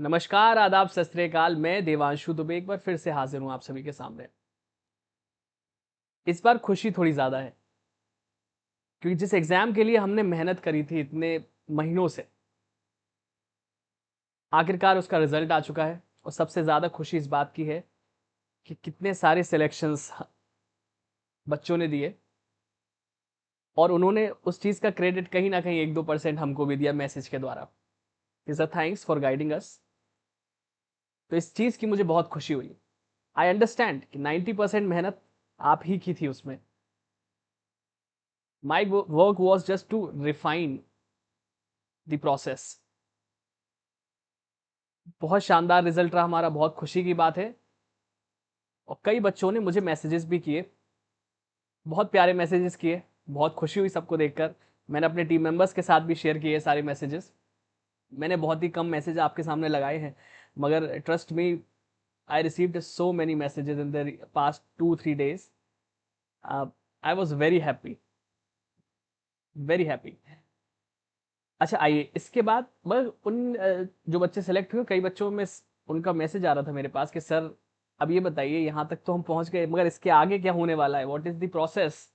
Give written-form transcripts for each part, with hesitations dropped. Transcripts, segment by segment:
नमस्कार, आदाब, सत श्री अकाल। मैं देवांशु दुबे एक बार फिर से हाजिर हूँ आप सभी के सामने। इस बार खुशी थोड़ी ज़्यादा है, क्योंकि जिस एग्ज़ाम के लिए हमने मेहनत करी थी इतने महीनों से, आखिरकार उसका रिज़ल्ट आ चुका है। और सबसे ज़्यादा खुशी इस बात की है कि कितने सारे सिलेक्शंस बच्चों ने दिए और उन्होंने उस चीज़ का क्रेडिट कहीं न कहीं 1-2% हमको भी दिया मैसेज के द्वारा। Is a thanks for guiding अस। तो इस चीज़ की मुझे बहुत खुशी हुई। आई अंडरस्टैंड कि 90% मेहनत आप ही की थी उसमें। My work was just to refine the process. बहुत शानदार रिजल्ट रहा हमारा, बहुत खुशी की बात है। और कई बच्चों ने मुझे मैसेजेस भी किए, बहुत प्यारे मैसेजेस किए। बहुत खुशी हुई सबको देखकर। मैंने अपने टीम मेंबर्स के साथ भी शेयर किए सारे मैसेजेस। मैंने बहुत ही कम मैसेज आपके सामने लगाए हैं, मगर trust me, I received so many messages in the past 2-3 days। I was very happy, very happy. अच्छा, आइए इसके बाद उन जो बच्चे सेलेक्ट हुए, कई बच्चों में उनका मैसेज आ रहा था मेरे पास कि सर, अब ये बताइए, यहाँ तक तो हम पहुंच गए, मगर इसके आगे क्या होने वाला है, व्हाट इज द प्रोसेस,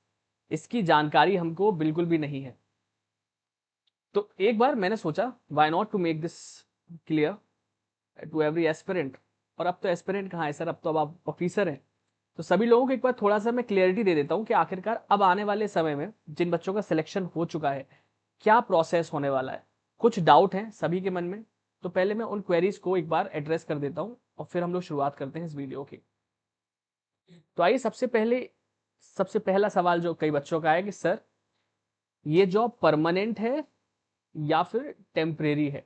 इसकी जानकारी हमको बिल्कुल भी नहीं है। तो एक बार मैंने सोचा, why not to make this clear to every aspirant. और अब तो एस्पिरेंट कहाँ है सर, अब आप ऑफिसर हैं। तो सभी लोगों को एक बार थोड़ा सा मैं क्लियरिटी दे देता हूँ कि आखिरकार अब आने वाले समय में जिन बच्चों का सिलेक्शन हो चुका है, क्या प्रोसेस होने वाला है। कुछ डाउट हैं सभी के मन में, तो पहले मैं उन क्वेरीज को एक बार एड्रेस कर देता हूँ और फिर हम लोग शुरुआत करते हैं इस वीडियो की। तो आइए, सबसे पहला सवाल जो कई बच्चों का है कि सर, ये जॉब परमानेंट है या फिर टेम्परेरी है।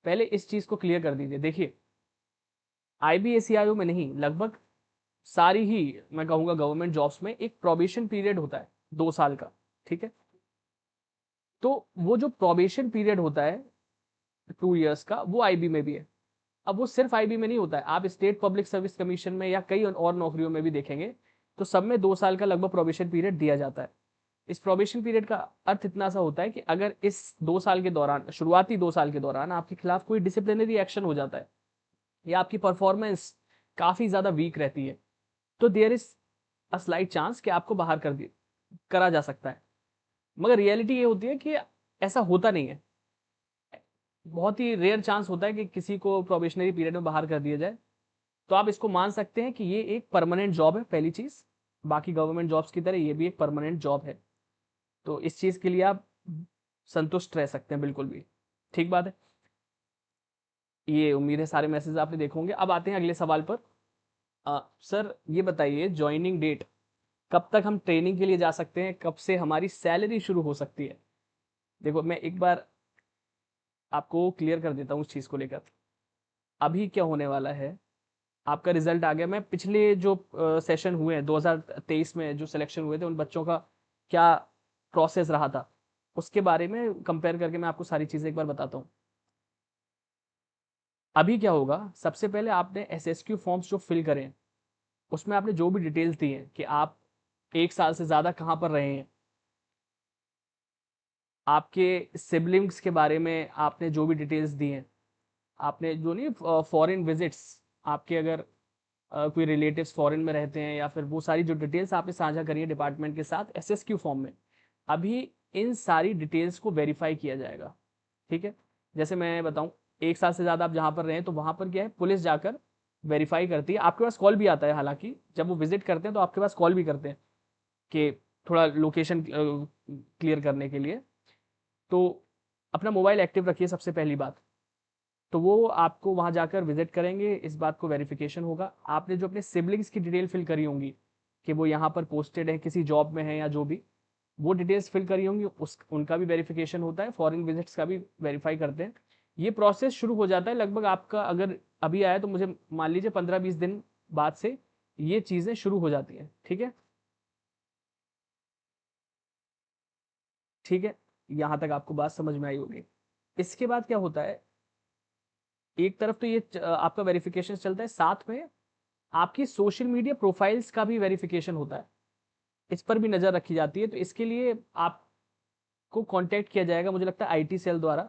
पहले इस चीज को क्लियर कर दीजिए। देखिए, आईबीएसईआईओ में नहीं, लगभग सारी ही, मैं कहूंगा, गवर्नमेंट जॉब्स में एक प्रोबेशन पीरियड होता है 2 साल का। ठीक है, तो वो जो प्रोबेशन पीरियड होता है 2 years का, वो आईबी में भी है। अब वो सिर्फ आईबी में नहीं होता है, आप स्टेट पब्लिक सर्विस कमीशन में या कई और नौकरियों में भी देखेंगे तो सब में 2 साल का लगभग प्रोबेशन पीरियड दिया जाता है। इस प्रोबेशन पीरियड का अर्थ इतना सा होता है कि अगर इस 2 साल के दौरान, शुरुआती 2 साल के दौरान आपके खिलाफ कोई डिसिप्लिनरी एक्शन हो जाता है या आपकी परफॉर्मेंस काफी ज्यादा वीक रहती है, तो there is a slight chance कि आपको बाहर करा जा सकता है। मगर रियलिटी ये होती है कि ऐसा होता नहीं है। बहुत ही रेयर चांस होता है कि किसी को प्रोबेशनरी पीरियड में बाहर कर दिया जाए। तो आप इसको मान सकते हैं कि ये एक परमानेंट जॉब है, पहली चीज। बाकी गवर्नमेंट जॉब्स की तरह ये भी एक परमानेंट जॉब है। तो इस चीज के लिए आप संतुष्ट रह सकते हैं, बिल्कुल भी ठीक बात है। ये उम्मीद है सारे मैसेज आपने देखे होंगे। अब आते हैं अगले सवाल पर। सर, ये बताइए, ज्वाइनिंग डेट, कब तक हम ट्रेनिंग के लिए जा सकते हैं, कब से हमारी सैलरी शुरू हो सकती है। देखो, मैं एक बार आपको क्लियर कर देता हूँ उस चीज को लेकर। अभी क्या होने वाला है, आपका रिजल्ट आ गया। मैं पिछले जो सेशन हुए हैं 2023 में जो सिलेक्शन हुए थे, उन बच्चों का क्या प्रोसेस रहा था, उसके बारे में कंपेयर करके मैं आपको सारी चीज़ें एक बार बताता हूँ। अभी क्या होगा, सबसे पहले आपने एसएसक्यू फॉर्म्स जो फिल करें, उसमें आपने जो भी डिटेल्स दी हैं कि आप 1 साल से ज़्यादा कहाँ पर रहे हैं, आपके सिबलिंग्स के बारे में आपने जो भी डिटेल्स दी हैं, आपने जो नहीं, फॉरेन विजिट्स, आपके अगर कोई रिलेटिव्स फॉरेन में रहते हैं, या फिर वो सारी जो डिटेल्स आपने साझा करी है डिपार्टमेंट के साथ एसएसक्यू फॉर्म में, अभी इन सारी डिटेल्स को वेरीफाई किया जाएगा। ठीक है, जैसे मैं बताऊं, 1 साल से ज़्यादा आप जहाँ पर रहें, तो वहाँ पर क्या है, पुलिस जाकर वेरीफाई करती है। आपके पास कॉल भी आता है, हालांकि जब वो विजिट करते हैं तो आपके पास कॉल भी करते हैं कि थोड़ा लोकेशन क्लियर करने के लिए। तो अपना मोबाइल एक्टिव रखिए, सबसे पहली बात। तो वो आपको वहां जाकर विजिट करेंगे, इस बात को वेरिफिकेशन होगा। आपने जो अपने सिबलिंग्स की डिटेल फिल करी होंगी कि वो यहाँ पर पोस्टेड है, किसी जॉब में है या जो भी, वो डिटेल्स फिल करी होंगी, उस उनका भी वेरिफिकेशन होता है। फॉरेन विजिट्स का भी वेरीफाई करते हैं। ये प्रोसेस शुरू हो जाता है लगभग आपका, अगर अभी आया तो मुझे मान लीजिए 15-20 दिन बाद से ये चीज़ें शुरू हो जाती हैं। ठीक है, ठीक है, यहाँ तक आपको बात समझ में आई होगी। इसके बाद क्या होता है, एक तरफ तो ये आपका वेरिफिकेशन चलता है, साथ में आपकी सोशल मीडिया प्रोफाइल्स का भी वेरिफिकेशन होता है। इस पर भी नजर रखी जाती है। तो इसके लिए आपको कांटेक्ट किया जाएगा, मुझे लगता है आईटी सेल द्वारा।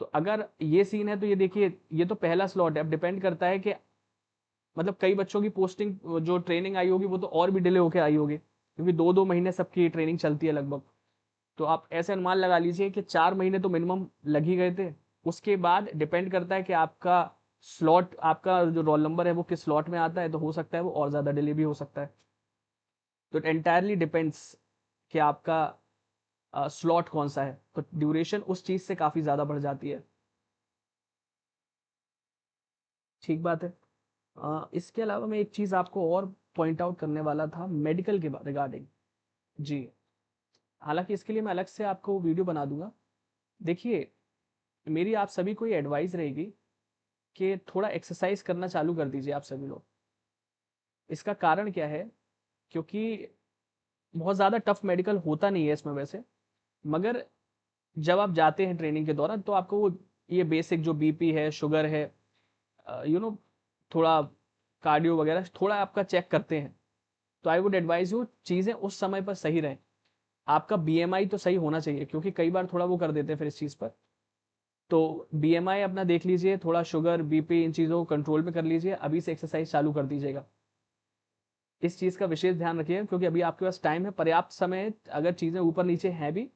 तो अगर ये सीन है तो ये देखिए, ये तो पहला स्लॉट है। अब डिपेंड करता है कि मतलब कई बच्चों की पोस्टिंग जो ट्रेनिंग आई होगी वो तो और भी डिले होकर आई होगी, क्योंकि 2-2 महीने सबकी ट्रेनिंग चलती है लगभग। तो आप ऐसे अनुमान लगा लीजिए कि 4 महीने तो मिनिमम लग ही गए थे। उसके बाद डिपेंड करता है कि आपका स्लॉट, आपका जो रोल नंबर है वो किस स्लॉट में आता है, तो हो सकता है वो और ज़्यादा डिले भी हो सकता है। तो इट एंटायरली डिपेंड्स कि आपका स्लॉट कौन सा है, तो ड्यूरेशन उस चीज़ से काफ़ी ज़्यादा बढ़ जाती है। ठीक बात है। इसके अलावा मैं एक चीज़ आपको और पॉइंट आउट करने वाला था मेडिकल के रिगार्डिंग। जी, हालांकि इसके लिए मैं अलग से आपको वीडियो बना दूंगा। देखिए, मेरी आप सभी को ये एडवाइस रहेगी कि थोड़ा एक्सरसाइज करना चालू कर दीजिए आप सभी लोग। इसका कारण क्या है, क्योंकि बहुत ज़्यादा टफ मेडिकल होता नहीं है इसमें वैसे, मगर जब आप जाते हैं ट्रेनिंग के दौरान तो आपको वो ये बेसिक जो बीपी है, शुगर है, यू नो थोड़ा कार्डियो वगैरह थोड़ा आपका चेक करते हैं। तो आई वुड एडवाइज यू चीज़ें उस समय पर सही रहें। आपका बीएमआई तो सही होना चाहिए, क्योंकि कई बार थोड़ा वो कर देते हैं फिर इस चीज़ पर। तो बीएमआई अपना देख लीजिए, थोड़ा शुगर बीपी इन चीज़ों को कंट्रोल में कर लीजिए, अभी से एक्सरसाइज चालू कर दीजिएगा। इस चीज़ का विशेष ध्यान रखिएगा, क्योंकि अभी आपके पास टाइम है, पर्याप्त समय। अगर चीज़ें ऊपर नीचे हैं भी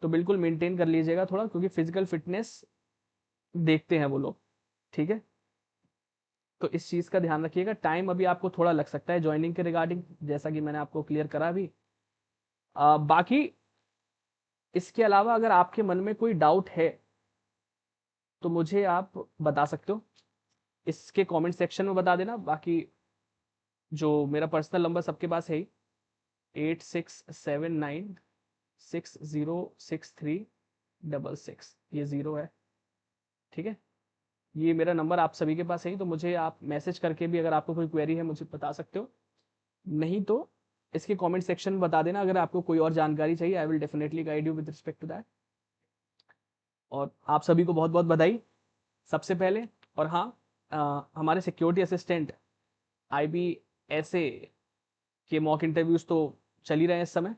तो बिल्कुल मेंटेन कर लीजिएगा थोड़ा, क्योंकि फिजिकल फिटनेस देखते हैं वो लोग। ठीक है, तो इस चीज़ का ध्यान रखिएगा। टाइम अभी आपको थोड़ा लग सकता है ज्वाइनिंग के रिगार्डिंग, जैसा कि मैंने आपको क्लियर करा भी। बाकी इसके अलावा अगर आपके मन में कोई डाउट है तो मुझे आप बता सकते हो, इसके कमेंट सेक्शन में बता देना। बाकी जो मेरा पर्सनल नंबर सबके पास है ही, 8679606366, ये 0 है। ठीक है, ये मेरा नंबर आप सभी के पास है ही, तो मुझे आप मैसेज करके भी अगर आपको कोई क्वेरी है मुझे बता सकते हो। नहीं तो इसके कमेंट सेक्शन में बता देना। अगर आपको कोई और जानकारी चाहिए, I will definitely guide you with respect to that. और आप सभी को बहुत बहुत बधाई सबसे पहले। और हाँ, हमारे सिक्योरिटी असिस्टेंट IBSA के मॉक इंटरव्यूज तो चल ही रहे हैं इस समय।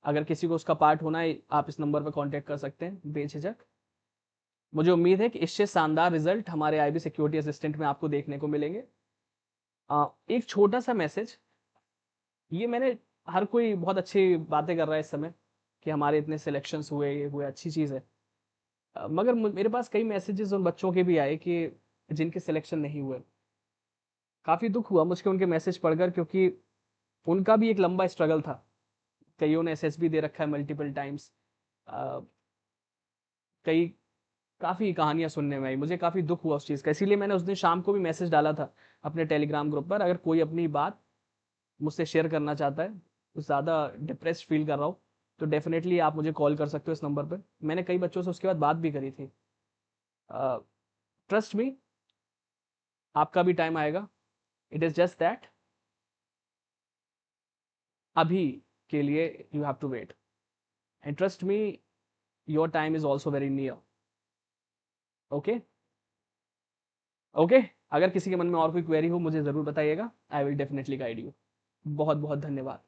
अगर किसी को उसका पार्ट होना है, आप इस नंबर पर कांटेक्ट कर सकते हैं बेझिझक। मुझे उम्मीद है कि इससे शानदार रिजल्ट हमारे IB सिक्योरिटी असिस्टेंट में आपको देखने को मिलेंगे। एक छोटा सा मैसेज, ये मैंने, हर कोई बहुत अच्छी बातें कर रहा है इस समय कि हमारे इतने सिलेक्शंस हुए, ये हुए, अच्छी चीज़ है। मगर मेरे पास कई मैसेजेस उन बच्चों के भी आए कि जिनके सिलेक्शन नहीं हुए। काफ़ी दुख हुआ मुझे उनके मैसेज पढ़कर, क्योंकि उनका भी एक लंबा स्ट्रगल था। कईयों ने SSB दे रखा है मल्टीपल टाइम्स। कई काफ़ी कहानियाँ सुनने में आई, मुझे काफ़ी दुख हुआ उस चीज़ का। इसीलिए मैंने उस दिन शाम को भी मैसेज डाला था अपने टेलीग्राम ग्रुप पर, अगर कोई अपनी बात मुझसे शेयर करना चाहता है, तो ज़्यादा डिप्रेस्ड फील कर रहा हो, तो डेफिनेटली आप मुझे कॉल कर सकते हो इस नंबर पर। मैंने कई बच्चों से उसके बाद बात भी करी थी। ट्रस्ट मी, आपका भी टाइम आएगा। इट इज़ जस्ट दैट अभी के लिए you have to wait, and trust me, your time is also very near. Okay, okay. अगर किसी के मन में और कोई क्वेरी हो मुझे ज़रूर बताइएगा, आई विल डेफिनेटली गाइड यू। बहुत बहुत धन्यवाद।